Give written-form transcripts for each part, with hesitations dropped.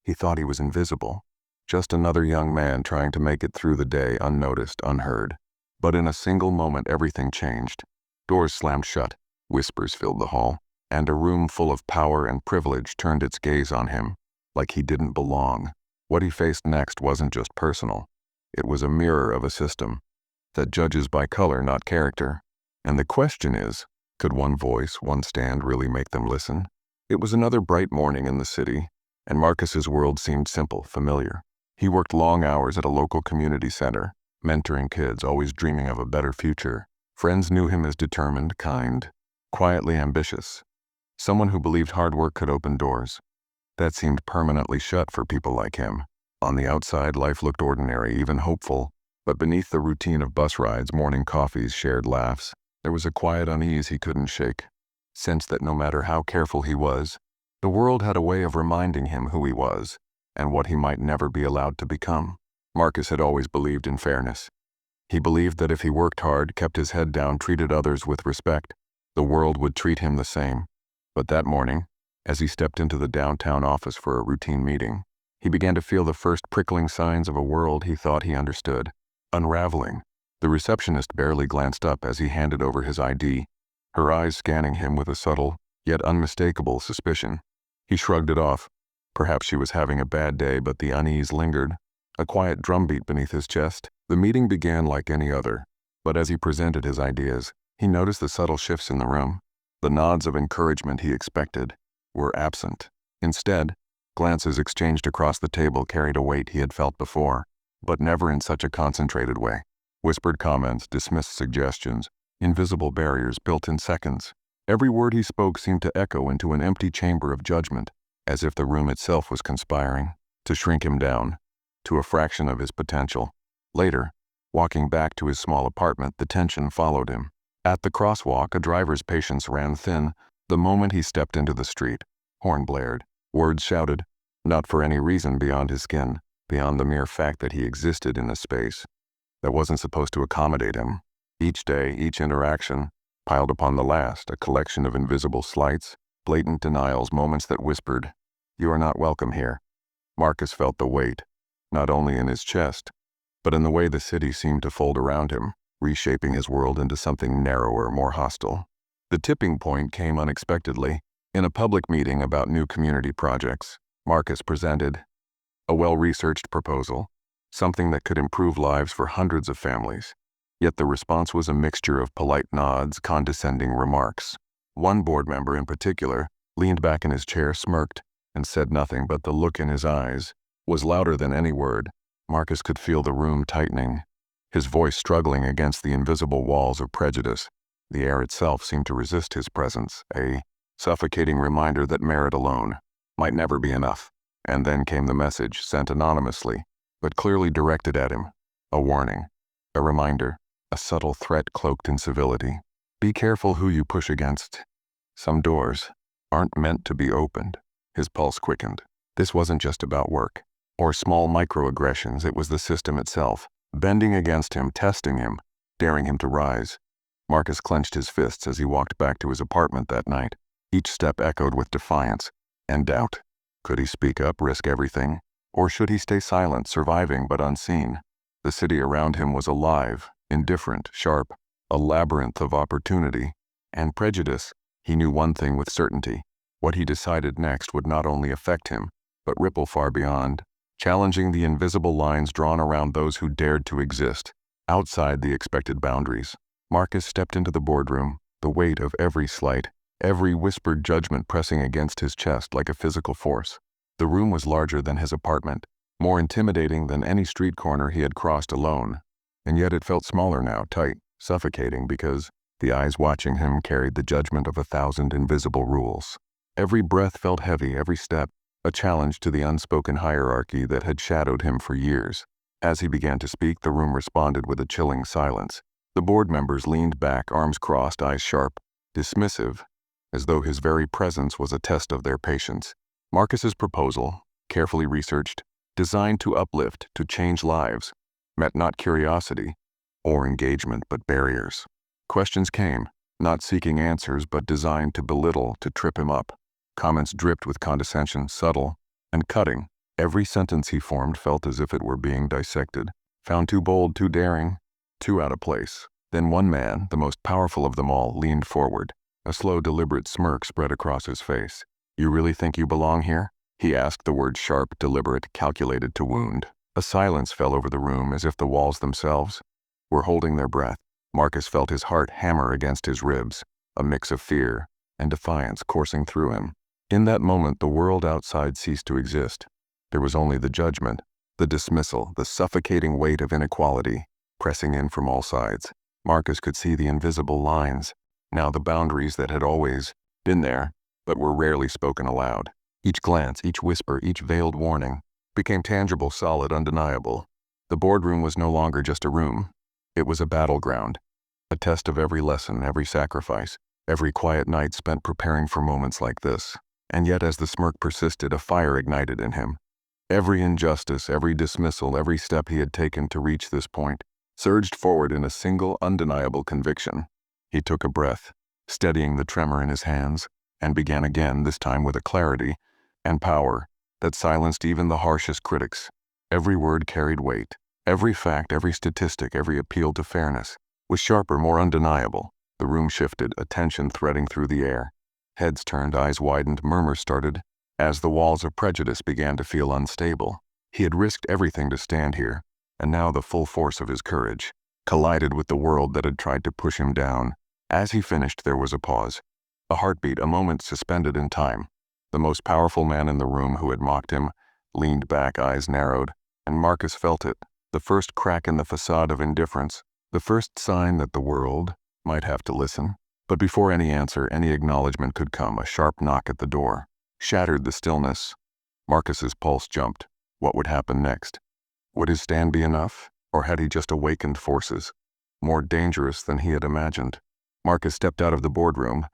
He thought he was invisible, just another young man trying to make it through the day unnoticed, unheard. But in a single moment everything changed. Doors slammed shut, whispers filled the hall, and a room full of power and privilege turned its gaze on him, like he didn't belong. What he faced next wasn't just personal. It was a mirror of a system that judges by color, not character. And the question is, could one voice, one stand really make them listen? It was another bright morning in the city, and Marcus's world seemed simple, familiar. He worked long hours at a local community center, mentoring kids, always dreaming of a better future. Friends knew him as determined, kind, quietly ambitious, someone who believed hard work could open doors that seemed permanently shut for people like him. On the outside, life looked ordinary, even hopeful, but beneath the routine of bus rides, morning coffees, shared laughs, there was a quiet unease he couldn't shake. Sensed that no matter how careful he was, the world had a way of reminding him who he was and what he might never be allowed to become. Marcus had always believed in fairness. He believed that if he worked hard, kept his head down, treated others with respect, the world would treat him the same. But that morning, as he stepped into the downtown office for a routine meeting, he began to feel the first prickling signs of a world he thought he understood unraveling. The receptionist barely glanced up as he handed over his ID, her eyes scanning him with a subtle, yet unmistakable suspicion. He shrugged it off. Perhaps she was having a bad day, but the unease lingered, a quiet drumbeat beneath his chest. The meeting began like any other, but as he presented his ideas, he noticed the subtle shifts in the room. The nods of encouragement he expected were absent. Instead, glances exchanged across the table carried a weight he had felt before, but never in such a concentrated way. Whispered comments, dismissed suggestions, invisible barriers built in seconds. Every word he spoke seemed to echo into an empty chamber of judgment, as if the room itself was conspiring to shrink him down to a fraction of his potential. Later, walking back to his small apartment, the tension followed him. At the crosswalk, a driver's patience ran thin the moment he stepped into the street. Horn blared, words shouted, not for any reason beyond his skin, beyond the mere fact that he existed in a space that wasn't supposed to accommodate him. Each day, each interaction, piled upon the last, a collection of invisible slights, blatant denials, moments that whispered, "You are not welcome here." Marcus felt the weight, not only in his chest, but in the way the city seemed to fold around him, reshaping his world into something narrower, more hostile. The tipping point came unexpectedly. In a public meeting about new community projects, Marcus presented a well-researched proposal, something that could improve lives for hundreds of families. Yet the response was a mixture of polite nods, condescending remarks. One board member in particular leaned back in his chair, smirked, and said nothing, but the look in his eyes was louder than any word. Marcus could feel the room tightening, his voice struggling against the invisible walls of prejudice. The air itself seemed to resist his presence, a suffocating reminder that merit alone might never be enough. And then came the message, sent anonymously, but clearly directed at him. A warning, a reminder, a subtle threat cloaked in civility. Be careful who you push against. Some doors aren't meant to be opened. His pulse quickened. This wasn't just about work or small microaggressions. It was the system itself, bending against him, testing him, daring him to rise. Marcus clenched his fists as he walked back to his apartment that night. Each step echoed with defiance and doubt. Could he speak up, risk everything? Or should he stay silent, surviving but unseen? The city around him was alive, indifferent, sharp, a labyrinth of opportunity and prejudice. He knew one thing with certainty. What he decided next would not only affect him, but ripple far beyond, challenging the invisible lines drawn around those who dared to exist outside the expected boundaries. Marcus stepped into the boardroom, the weight of every slight, every whispered judgment pressing against his chest like a physical force. The room was larger than his apartment, more intimidating than any street corner he had crossed alone, and yet it felt smaller now, tight, suffocating, because the eyes watching him carried the judgment of 1,000 invisible rules. Every breath felt heavy, every step a challenge to the unspoken hierarchy that had shadowed him for years. As he began to speak, the room responded with a chilling silence. The board members leaned back, arms crossed, eyes sharp, dismissive, as though his very presence was a test of their patience. Marcus's proposal, carefully researched, designed to uplift, to change lives, met not curiosity or engagement, but barriers. Questions came, not seeking answers, but designed to belittle, to trip him up. Comments dripped with condescension, subtle and cutting, Every sentence he formed felt as if it were being dissected, found too bold, too daring, too out of place. Then one man, the most powerful of them all, leaned forward. A slow, deliberate smirk spread across his face. "You really think you belong here?" he asked, the words sharp, deliberate, calculated to wound. A silence fell over the room, as if the walls themselves were holding their breath. Marcus felt his heart hammer against his ribs, a mix of fear and defiance coursing through him. In that moment, the world outside ceased to exist. There was only the judgment, the dismissal, the suffocating weight of inequality, pressing in from all sides. Marcus could see the invisible lines, now the boundaries that had always been there, but were rarely spoken aloud. Each glance, each whisper, each veiled warning became tangible, solid, undeniable. The boardroom was no longer just a room. It was a battleground, a test of every lesson, every sacrifice, every quiet night spent preparing for moments like this. And yet, as the smirk persisted, a fire ignited in him. Every injustice, every dismissal, every step he had taken to reach this point surged forward in a single, undeniable conviction. He took a breath, steadying the tremor in his hands, and began again, this time with a clarity and power that silenced even the harshest critics. Every word carried weight. Every fact, every statistic, every appeal to fairness was sharper, more undeniable. The room shifted, a tension threading through the air. Heads turned, eyes widened, murmurs started, as the walls of prejudice began to feel unstable. He had risked everything to stand here, and now the full force of his courage collided with the world that had tried to push him down. As he finished, there was a pause, a heartbeat, a moment suspended in time. The most powerful man in the room, who had mocked him, leaned back, eyes narrowed, and Marcus felt it. The first crack in the facade of indifference, the first sign that the world might have to listen. But before any answer, any acknowledgement could come, a sharp knock at the door shattered the stillness. Marcus's pulse jumped. What would happen next? Would his stand be enough, or had he just awakened forces more dangerous than he had imagined? Marcus stepped out of the boardroom,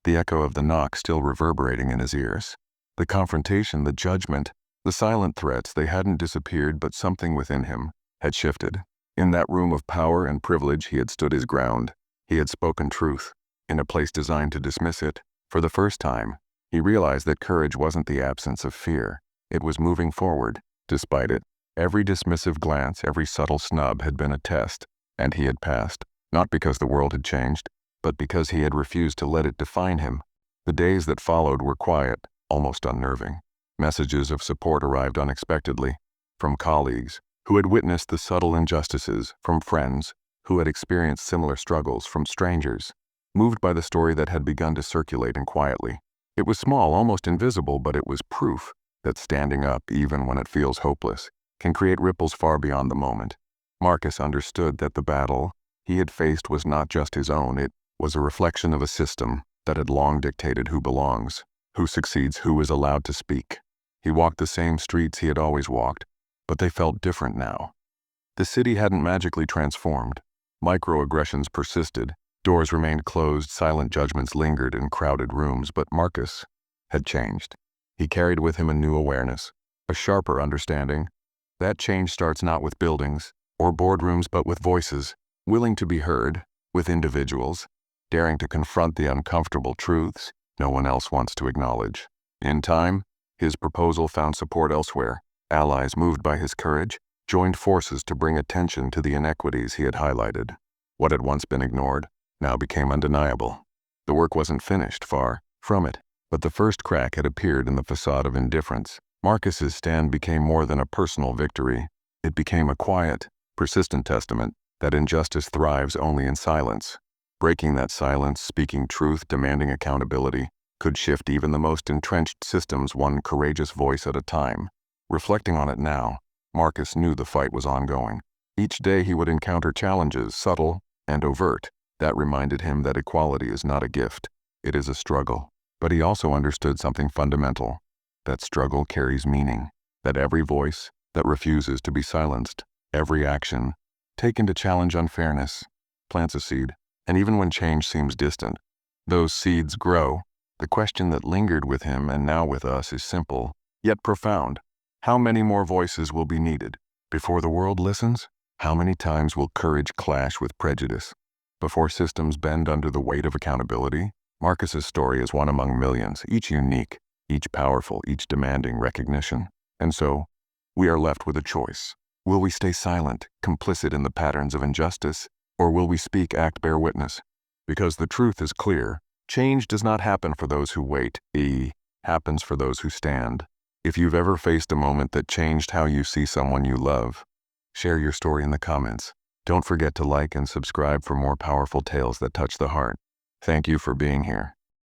the echo of the knock still reverberating in his ears. The confrontation, the judgment, the silent threats, they hadn't disappeared, but something within him had shifted. In that room of power and privilege, he had stood his ground. He had spoken truth. In a place designed to dismiss it, for the first time, he realized that courage wasn't the absence of fear. It was moving forward, despite it. Every dismissive glance, every subtle snub had been a test, and he had passed, not because the world had changed, but because he had refused to let it define him. The days that followed were quiet, almost unnerving. Messages of support arrived unexpectedly, from colleagues who had witnessed the subtle injustices, from friends who had experienced similar struggles, from strangers moved by the story that had begun to circulate in quietly. It was small, almost invisible, but it was proof that standing up, even when it feels hopeless, can create ripples far beyond the moment. Marcus understood that the battle he had faced was not just his own. It was a reflection of a system that had long dictated who belongs, who succeeds, who is allowed to speak. He walked the same streets he had always walked, but they felt different now. The city hadn't magically transformed. Microaggressions persisted. Doors remained closed, silent judgments lingered in crowded rooms, but Marcus had changed. He carried with him a new awareness, a sharper understanding. That change starts not with buildings or boardrooms, but with voices, willing to be heard, with individuals, daring to confront the uncomfortable truths no one else wants to acknowledge. In time, his proposal found support elsewhere. Allies, moved by his courage, joined forces to bring attention to the inequities he had highlighted. What had once been ignored now became undeniable. The work wasn't finished, far from it, but the first crack had appeared in the facade of indifference. Marcus's stand became more than a personal victory. It became a quiet, persistent testament that injustice thrives only in silence. Breaking that silence, speaking truth, demanding accountability, could shift even the most entrenched systems, one courageous voice at a time. Reflecting on it now, Marcus knew the fight was ongoing. Each day he would encounter challenges, subtle and overt, that reminded him that equality is not a gift, it is a struggle. But he also understood something fundamental. That struggle carries meaning, that every voice that refuses to be silenced, every action taken to challenge unfairness, plants a seed. And even when change seems distant, those seeds grow. The question that lingered with him and now with us is simple, yet profound. How many more voices will be needed before the world listens? How many times will courage clash with prejudice before systems bend under the weight of accountability? Marcus's story is one among millions, each unique, each powerful, each demanding recognition. And so, we are left with a choice. Will we stay silent, complicit in the patterns of injustice, or will we speak, act, bear witness? Because the truth is clear, change does not happen for those who wait, it happens for those who stand. If you've ever faced a moment that changed how you see someone you love, share your story in the comments. Don't forget to like and subscribe for more powerful tales that touch the heart. Thank you for being here.